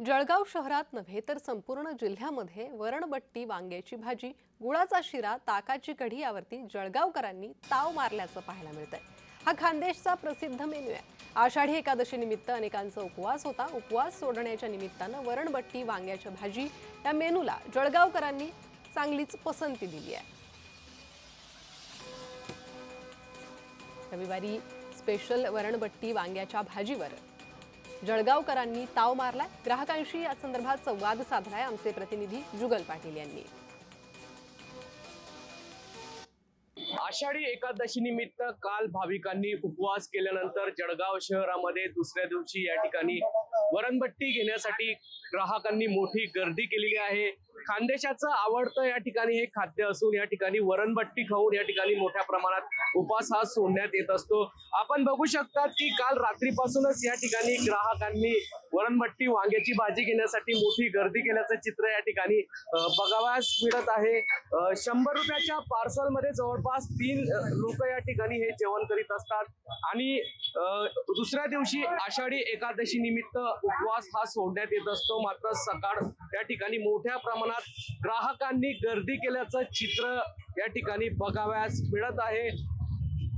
जळगाव शहरात नव्हे तर संपूर्ण जिल्ह्यामध्ये वरणबट्टी, वांग्याची भाजी, गुळाचा शिरा, ताकाची कढी यावरती जळगावकरांनी ताव मारल्याचं पाहायला मिळतंय। हा खानदेशचा प्रसिद्ध मेनू आहे। आषाढी एकादशी निमित्त अनेकांचा उपवास होता। उपवास सोडण्याच्या निमित्तानं वरणबट्टी, वांग्याची भाजी या मेनूला जळगावकरांनी चांगलीच पसंती दिली आहे। रविवारी स्पेशल वरणबट्टी वांग्याच्या भाजीवर जळगावकरांनी ताव मारलाय। ग्राहकांशी या संदर्भात संवाद साधलाय आमचे प्रतिनिधी जुगल पाटील यांनी। आषाढी एकादशी निमित्त काल भाविकांनी उपवास केल्यानंतर जळगाव शहरामध्ये दुसऱ्या दिवशी या ठिकाणी वरणबट्टी घेण्यासाठी ग्राहकांनी मोठी गर्दी केलेली आहे। खानदेशाचं आवडतं या ठिकाणी हे खाद्य असून या ठिकाणी वरणबट्टी खाऊन या ठिकाणी मोठ्या प्रमाणात उपवास हा सोडण्यात येत असतो। आपण बघू शकतात की काल रात्रीपासूनच या ठिकाणी ग्राहकांनी वरणबट्टी वांग्याची भाजी घेण्यासाठी मोठी गर्दी केल्याचं चित्र या ठिकाणी बघावयास मिळत आहे। 100 रुपयाच्या पार्सल मध्ये जवळपास 3 लोक या ठिकाणी हे जेवण करीत असतात आणि दुसऱ्या दिवशी आषाढी एकादशी निमित्त उपवास हा सोडण्यात येत असतो। मात्र सकाळ या ठिकाणी मोठ्या प्रमाणात ग्राहकांनी गर्दी केल्याचं चित्र या ठिकाणी बघावयास मिळत आहे।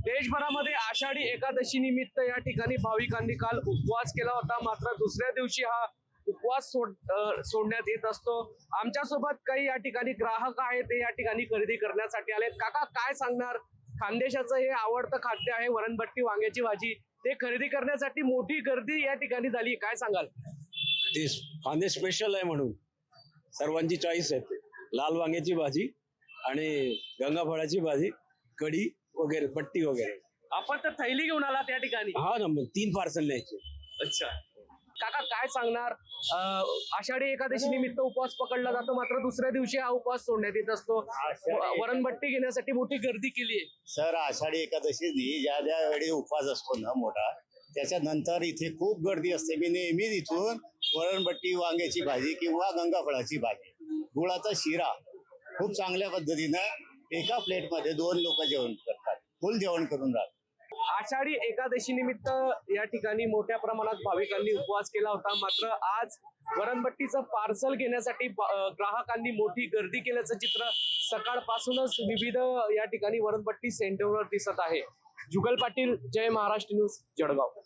देशभरामध्ये आषाढी एकादशी निमित्त या ठिकाणी भाविकांनी काल उपवास केला होता। मात्र दुसऱ्या दिवशी हा उपवास सोडण्यात येत असतो। आमच्यासोबत काही या ठिकाणी ग्राहक आहेत, ते या ठिकाणी खरेदी करण्यासाठी आले। काका, काय सांगणार? खानदेशाचं हे आवडतं खाद्य आहे वरणबट्टी वांग्याची भाजी, ते खरेदी करण्यासाठी मोठी गर्दी या ठिकाणी झाली, काय सांगाल? ते खानदेश स्पेशल आहे म्हणून सर्वांची चॉईस आहे। लाल वांग्याची भाजी आणि गंगाफळाची भाजी, कढी वगैरे, बट्टी वगैरे। आपण तर थैली घेऊन आला त्या ठिकाणी? हा ना, मग 3 पार्सल न्यायचे। अच्छा काका, काय सांगणार? आषाढी एकादशी निमित्त उपवास पकडला जातो, मात्र दुसऱ्या दिवशी हा उपवास सोडण्यात येत असतो। वरणबट्टी घेण्यासाठी मोठी गर्दी केली आहे। सर, आषाढी एकादशी ज्या वेळी उपवास असतो ना मोठा, त्याच्यानंतर इथे खूप गर्दी असते। मी नेहमीच इथून वरणबट्टी वांग्याची भाजी किंवा गंगाफळाची भाजी, गुळाचा शिरा खूप चांगल्या पद्धतीनं एका प्लेटमध्ये 2 लोक जेवण करतात, फुल जेवण करून राहतात। आषाढी एकादशी निमित्त या ठिकाणी मोठ्या प्रमाणात भाविकांनी उपवास केला होता। मात्र आज वरणबट्टीचं पार्सल घेण्यासाठी ग्राहकांनी मोठी गर्दी केल्याचं चित्र सकाळपासूनच विविध या ठिकाणी वरणबट्टी सेंटरवर दिसत आहे। जुगल पाटील, जय महाराष्ट्र न्यूज, जळगाव।